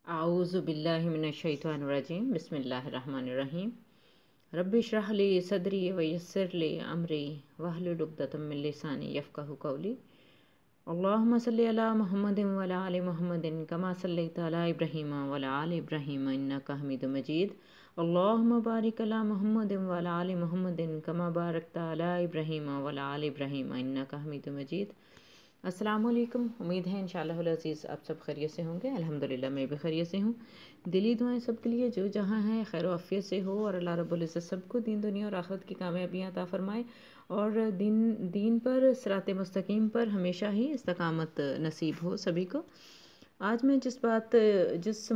आऊज़ु बिल्लाहि मिनश्शैतानिर्रजीम बिस्मिल्लाहिर्रहमानिर्रहीम रब्बि इश्रह ली सदरी व यस्सिर ली अमरी वहलुल उक़दतम मिन लिसानी यफ़क़हू क़ौली अल्लाहुम्मा सल्लि अला मुहम्मदिन व अला आलि मुहम्मदिन कमा सल्लैता अला इब्राहीम व अला आलि इब्राहीम इन्नका हमीदुम मजीद अल्लाहुम्मा बारिक अला मुहम्मदिन व अला आलि मुहम्मदिन कमा बारकता अला इब्राहीम व अला आलि इब्राहीम इन्नका हमीदुम मजीद। अस्सलाम वालेकुम। उम्मीद है इंशाअल्लाह अज़ीज़ आप सब खैरियत से होंगे। अल्हम्दुलिल्लाह मैं भी खैरियत से हूँ। दिली दुआएं सबके लिए जो जहाँ हैं खैर आफियत से हो और अल्लाह रब्बुल इज़्ज़त सबको दीन दुनिया और आखिरत की कामयाबियाँ अता फरमाए और दीन पर सिरात मुस्तकीम पर हमेशा ही इस्तकामत नसीब हो सभी को। आज मैं जिस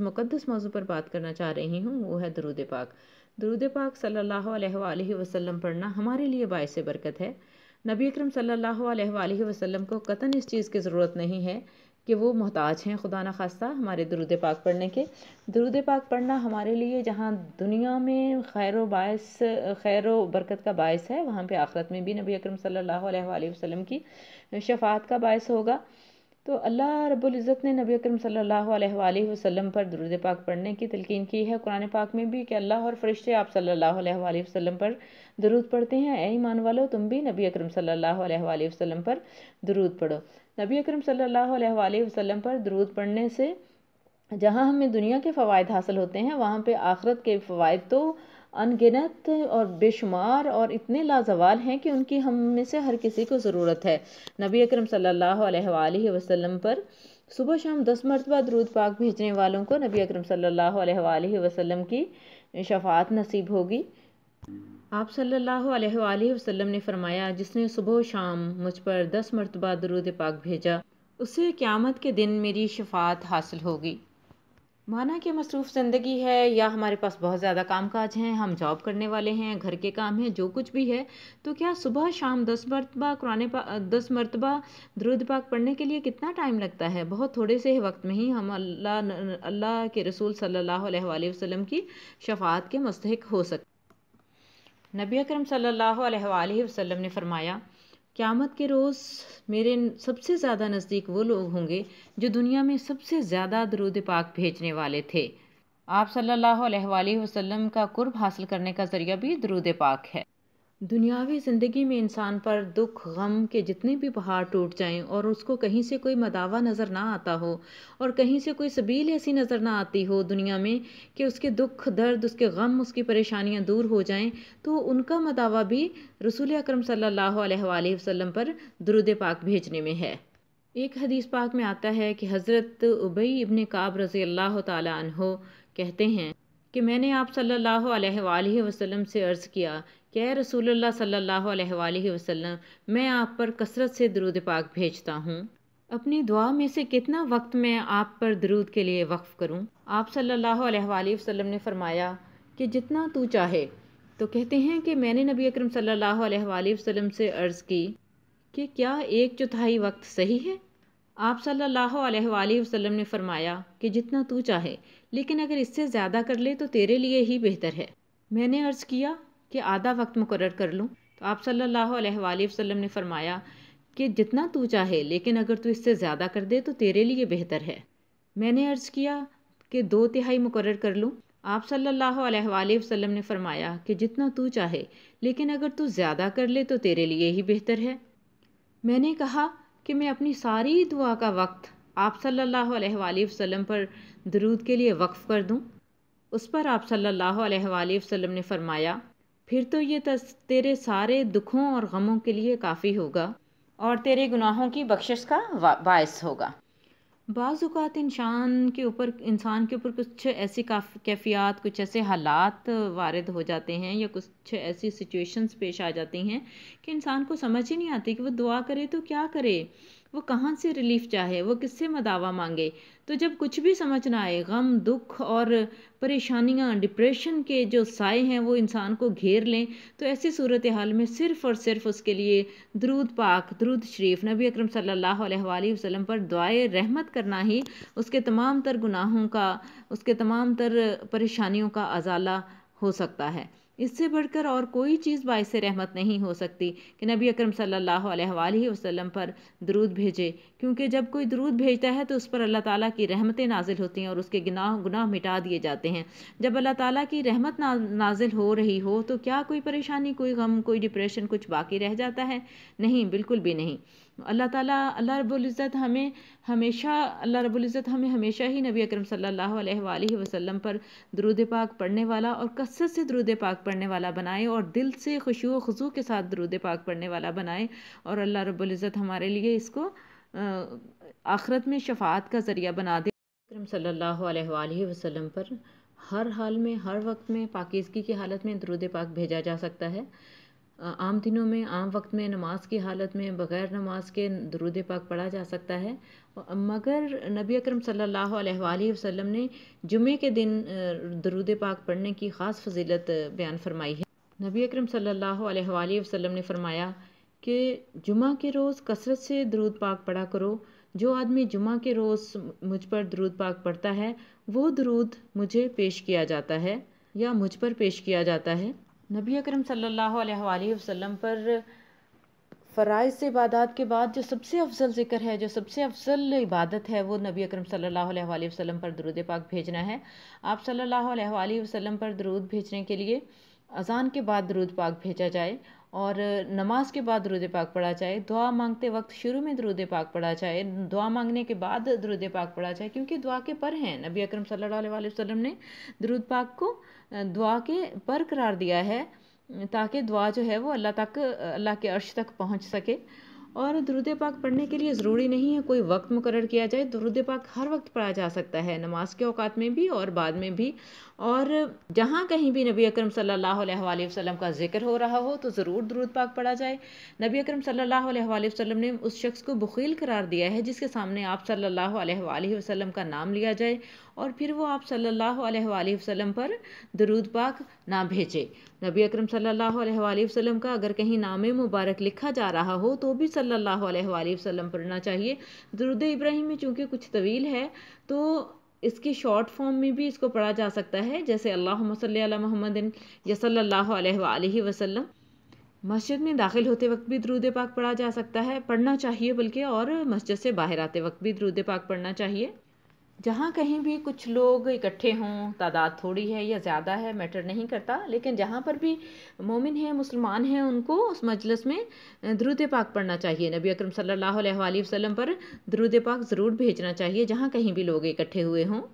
मुक़द्दस मौजू पर बात करना चाह रही हूँ वो है दरूद पाक। दरूद पाक सल्लल्लाहु अलैहि वसल्लम पढ़ना हमारे लिए बाइस बरकत है। नबी अकरम सल्लल्लाहु अलैहि वसल्लम को कतन इस चीज़ की ज़रूरत नहीं है कि वो मोहताज हैं खुदा न खास्ता हमारे दरूद पाक पढ़ने के। दरूद पाक पढ़ना हमारे लिए जहाँ दुनिया में खैर व बरकत का बायस है, वहाँ पे आखिरत में भी नबी अकरम सल्लल्लाहु अलैहि वसल्लम की शफ़ाअत का बायस होगा। तो अल्लाह रब्बुल इज़्ज़त ने नबी अकरम सल्लल्लाहु अलैहि वसल्लम पर दरूद पाक पढ़ने की तलकीन की है कुरान पाक में भी कि अल्लाह और फरिश्ते आप सल्लल्लाहु अलैहि वसल्लम पर दरूद पढ़ते हैं। ऐ ईमान वालो तुम भी नबी अकरम सल्लल्लाहु अलैहि वसल्लम पर दरूद पढ़ो। नबी अकरम सल्लल्लाहु अलैहि वसल्लम पर दरूद पढ़ने से जहाँ हमें दुनिया के फ़वाइद हासिल होते हैं, वहाँ पे आखिरत के फ़वाइद तो अनगिनत और बेशुमार और इतने लाजवाल हैं कि उनकी हम में से हर किसी को ज़रूरत है। नबी अकरम सल्लल्लाहु अलैहि वसल्लम पर सुबह शाम 10 मरतबा दरूद पाक भेजने वालों को नबी अकरम सल्लल्लाहु अलैहि वसल्लम की शफ़ाअत नसीब होगी। आप सल्लल्लाहु अलैहि वसल्लम ने फरमाया, जिसने सुबह शाम मुझ पर 10 मरतबा दरूद पाक भेजा उसे क़यामत के दिन मेरी शफ़ाअत हासिल होगी। माना कि मसरूफ़ ज़िंदगी है या हमारे पास बहुत ज़्यादा कामकाज हैं, हम जॉब करने वाले हैं, घर के काम हैं, जो कुछ भी है, तो क्या सुबह शाम 10 मरतबा 10 मरतबा दरूद पाक पढ़ने के लिए कितना टाइम लगता है। बहुत थोड़े से वक्त में ही हम अल्लाह के रसूल सल्लल्लाहु अलैहि वसल्लम की शफ़ाअत के मुस्तहिक हो सकते। नबी अकरम सल्लल्लाहु अलैहि वसल्लम ने फरमाया, क़यामत के रोज़ मेरे सबसे ज़्यादा नज़दीक वो लोग होंगे जो दुनिया में सबसे ज़्यादा दरूद पाक भेजने वाले थे। आप सल्लल्लाहु अलैहि वसल्लम का कुर्ब हासिल करने का ज़रिया भी दरूद पाक है। दुनियावी ज़िंदगी में इंसान पर दुख गम के जितने भी पहाड़ टूट जाएं और उसको कहीं से कोई मदावा नज़र ना आता हो और कहीं से कोई सबील ऐसी नज़र ना आती हो दुनिया में कि उसके दुख दर्द उसके गम उसकी परेशानियां दूर हो जाएं, तो उनका मदावा भी रसूल अकरम सल्लल्लाहु अलैहि वसल्लम पर दरूद पाक भेजने में है। एक हदीस पाक में आता है कि हज़रत उबई इब्न काब रज़ी अल्लाह ताला अन्हो कहते हैं कि मैंने आप सल्लल्लाहु अलैहि वसल्लम से अर्ज़ किया कि ऐ रसूलुल्लाह सल्लल्लाहु अलैहि वसल्लम, मैं आप पर कसरत से दरूद पाक भेजता हूँ। अपनी दुआ में से कितना वक्त मैं आप पर दरूद के लिए वक्फ़ करूँ। आप सल्लल्लाहु अलैहि वसल्लम ने फरमाया कि जितना तू चाहे। तो कहते हैं कि मैंने नबी अकरम सल्लल्लाहु अलैहि वसल्लम से अर्ज़ की कि क्या 1/4 वक्त सही है। आप सल्लल्लाहु अलैहि वसल्लम ने फरमाया कि जितना तू चाहे, लेकिन अगर इससे ज़्यादा कर ले तो तेरे लिए ही बेहतर है। मैंने अर्ज़ किया कि आधा वक्त मुकर्रर कर लूँ। तो आप सल्लल्लाहु अलैहि वसल्लम ने फरमाया कि जितना तू चाहे, लेकिन अगर तू इससे ज़्यादा कर दे तो तेरे लिए बेहतर है। मैंने अर्ज़ किया कि 2/3 मुकर्रर कर लूँ। आप सल्लल्लाहु अलैहि वसल्लम ने फरमाया कि जितना तू चाहे, लेकिन अगर तू ज़्यादा कर ले तो तेरे लिए ही बेहतर है। मैंने कहा कि मैं अपनी सारी दुआ का वक्त आप सल्लल्लाहु अलैहि वसल्लम पर दरूद के लिए वक्फ़ कर दूं। उस पर आप सल्लल्लाहु अलैहि वसल्लम ने फरमाया, फिर तो ये तेरे सारे दुखों और गमों के लिए काफ़ी होगा और तेरे गुनाहों की बख्शिश का बायस होगा। बाज़ औक़ात इंसान के ऊपर कुछ ऐसी कैफ़ियत कुछ ऐसे हालात वारिद हो जाते हैं या कुछ ऐसी सिचुएशंस पेश आ जाती हैं कि इंसान को समझ ही नहीं आती कि वो दुआ करे तो क्या करे, वो कहाँ से रिलीफ़ चाहे, वो किससे मदावा मांगे। तो जब कुछ भी समझ ना आए, गम दुख और परेशानियाँ डिप्रेशन के जो साए हैं वो इंसान को घेर लें, तो ऐसी सूरत हाल में सिर्फ़ और सिर्फ उसके लिए दरूद पाक दरूद शरीफ नबी अकरम सल्लल्लाहु अलैहि वसल्लम पर दुआए रहमत करना ही उसके तमाम तर गुनाहों का उसके तमाम तर परेशानियों का अज़ाला हो सकता है। اس سے بڑھ کر اور کوئی چیز باعث رحمت نہیں ہو سکتی کہ نبی اکرم صلی اللہ علیہ وآلہ وسلم پر درود بھیجے، کیونکہ جب کوئی درود بھیجتا ہے تو اس پر اللہ تعالیٰ کی رحمتیں نازل ہوتی ہیں اور اس کے گناہ مٹا دیے جاتے ہیں۔ جب اللہ تعالیٰ کی رحمت نازل ہو رہی ہو تو کیا کوئی پریشانی، کوئی غم، کوئی ڈپریشن کچھ باقی رہ جاتا ہے؟ نہیں، بالکل بھی نہیں۔ اللہ رب العزت ہمیں ہمیشہ ہی نبی اکرم صلی اللہ علیہ وآلہ وسلم پر درود پاک پڑھنے والا اور کثرت سے درود پاک پڑھنے والا بنائے، اور دل سے خشوع و خضوع کے ساتھ درود پاک پڑھنے والا بنائے، اور اللہ رب العزت ہمارے لیے اس کو آخرت میں شفاعت کا ذریعہ بنا دے۔ اکرم صلی اللہ علیہ وآلہ وسلم پر ہر حال میں، ہر وقت میں پاکیزگی کی حالت میں درود پاک بھیجا جا سکتا ہے۔ عام دنوں میں، عام وقت میں، نماز کی حالت میں، بغیر نماز کے درود پاک پڑھا جا سکتا ہے، مگر نبی اکرم صلی اللہ علیہ وآلہ وسلم نے جمعے کے دن درود پاک پڑھنے کی خاص فضیلت بیان فرمائی ہے۔ نبی اکرم صلی اللہ علیہ وآلہ وسلم نے فرمایا کہ جمعہ کے روز کثرت سے درود پاک پڑھا کرو۔ جو آدمی جمعہ کے روز مجھ پر درود پاک پڑھتا ہے وہ درود مجھے پیش کیا جاتا ہے یا مجھ پر پیش کیا جاتا ہے۔ نبی اکرم صلی اللہ علیہ وآلہ وسلم پر فرائض سے عبادات کے بعد جو سب سے افضل ذکر ہے، جو سب سے افضل عبادت ہے، وہ نبی اکرم صلی اللہ علیہ وآلہ وسلم پر درود پاک بھیجنا ہے۔ آپ صلی اللہ علیہ وآلہ وسلم پر درود بھیجنے کے لیے اذان کے بعد درود پاک بھیجا جائے اور نماز کے بعد درود پاک پڑھا جائے، دعا مانگتے وقت شروع میں درود پاک پڑھا جائے، دعا مانگنے کے بعد درود پاک پڑھا جائے، کیونکہ دعا کے پر ہیں۔ نبی اکرم صلی اللہ علیہ وآلہ وسلم نے درود پاک کو دعا کے پر قرار دیا ہے تاکہ دعا جو ہے وہ اللہ کے عرش تک پہنچ سکے۔ اور درود پاک پڑھنے کے لیے ضروری نہیں ہے کوئی وقت مقرر کیا جائے، درود پاک ہر وقت پڑھا جا سکتا ہے، نماز کے اوقات میں بھی اور بعد میں بھی، اور جہاں کہیں بھی نبی اکرم صلی اللہ علیہ وآلہ وسلم کا ذکر ہو رہا ہو تو ضرور درود پاک پڑھا جائے۔ نبی اکرم صلی اللہ علیہ وآلہ وسلم نے اس شخص کو بخیل قرار دیا ہے جس کے سامنے آپ صلی اللہ علیہ وآلہ وسلم کا نام لیا جائے اور پھر وہ آپ صلی اللہ علیہ وآلہ وسلم پر درود پاک نہ بھیجے۔ نبی اکرم صلی اللہ علیہ وآلہ وسلم کا اگر کہیں نام مبارک لکھا جا رہا ہو تو بھی صلی اللہ علیہ وآلہ وسلم پڑھنا چاہیے۔ درود ابراہیم میں چونکہ کچھ طویل ہے تو اس کی شارٹ فارم میں بھی اس کو پڑھا جا سکتا ہے، جیسے اللہم صلی علی محمد یا صلی اللہ علیہ وآلہ وسلم۔ مسجد میں داخل ہوتے وقت بھی درود پاک پڑھا جا سکتا ہے، پڑھنا چاہیے بلکہ، اور مسجد سے باہر آتے وقت بھی درود پاک پڑھنا چاہیے۔ جہاں کہیں بھی کچھ لوگ اکٹھے ہوں، تعداد تھوڑی ہے یا زیادہ ہے میٹر نہیں کرتا، لیکن جہاں پر بھی مومن ہیں، مسلمان ہیں، ان کو اس مجلس میں درود پاک پڑھنا چاہیے، نبی اکرم صلی اللہ علیہ وآلہ وسلم پر درود پاک ضرور بھیجنا چاہیے جہاں کہیں بھی لوگ اکٹھے ہوئے ہوں۔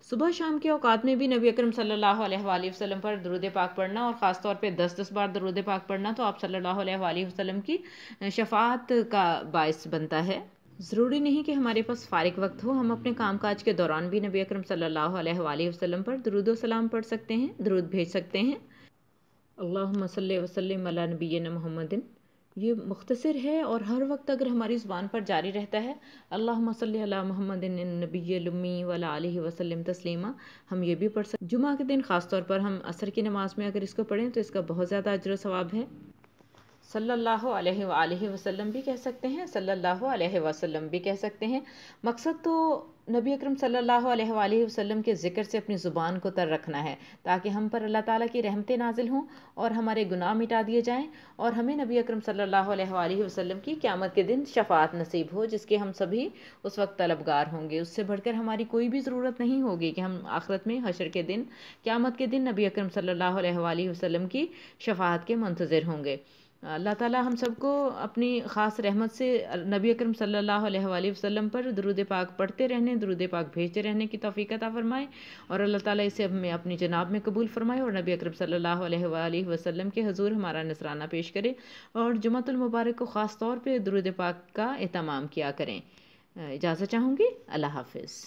صبح شام کے اوقات میں بھی نبی اکرم صلی اللہ علیہ وآلہ وسلم پر درود پاک پڑھنا، اور خاص طور پہ 10 بار درود پاک پڑھنا تو آپ صلی اللہ علیہ وآلہ وسلم کی شفاعت کا باعث بنتا ہے۔ ضروری نہیں کہ ہمارے پاس فارغ وقت ہو، ہم اپنے کام کاج کے دوران بھی نبی اکرم صلی اللہ علیہ وآلہ وسلم پر درود و سلام پڑھ سکتے ہیں، درود بھیج سکتے ہیں۔ اللہم صلی وسلم علی نبینا محمد، یہ مختصر ہے اور ہر وقت اگر ہماری زبان پر جاری رہتا ہے اللہم صلی علی محمد النبی الامی وعلی آلہ وسلم تسلیما، ہم یہ بھی پڑھ سکتے ہیں۔ جمعہ کے دن خاص طور پر ہم عصر کی نماز میں اگر اس کو پڑھیں تو اس کا بہت زیادہ اجر و ثواب ہے۔ صلی اللہ علیہ وآلہ وسلم بھی کہہ سکتے ہیں، صلی اللہ علیہ وسلم بھی کہہ سکتے ہیں۔ مقصد تو نبی اکرم صلی اللہ علیہ وآلہ وسلم کے ذکر سے اپنی زبان کو تر رکھنا ہے تاکہ ہم پر اللہ تعالیٰ کی رحمتیں نازل ہوں اور ہمارے گناہ مٹا دیے جائیں، اور ہمیں نبی اکرم صلی اللہ علیہ وآلہ وسلم کی قیامت کے دن شفاعت نصیب ہو جس کے ہم سبھی اس وقت طلبگار ہوں گے۔ اس سے بڑھ کر ہماری کوئی بھی ضرورت نہیں ہوگی کہ ہم آخرت میں حشر کے دن، قیامت کے دن نبی اکرم صلی اللہ علیہ وآلہ وسلم کی شفاعت کے منتظر ہوں گے۔ اللہ تعالیٰ ہم سب کو اپنی خاص رحمت سے نبی اکرم صلی اللہ علیہ وآلہ وسلم پر درود پاک پڑھتے رہنے، درود پاک بھیجتے رہنے کی توفیق عطا فرمائے، اور اللہ تعالیٰ اسے ہمیں اپنی جناب میں قبول فرمائے اور نبی اکرم صلی اللہ علیہ وآلہ وسلم کے حضور ہمارا نذرانہ پیش کرے، اور جمعۃ المبارک کو خاص طور پہ درود پاک کا اہتمام کیا کریں۔ اجازت چاہوں گی، اللہ حافظ۔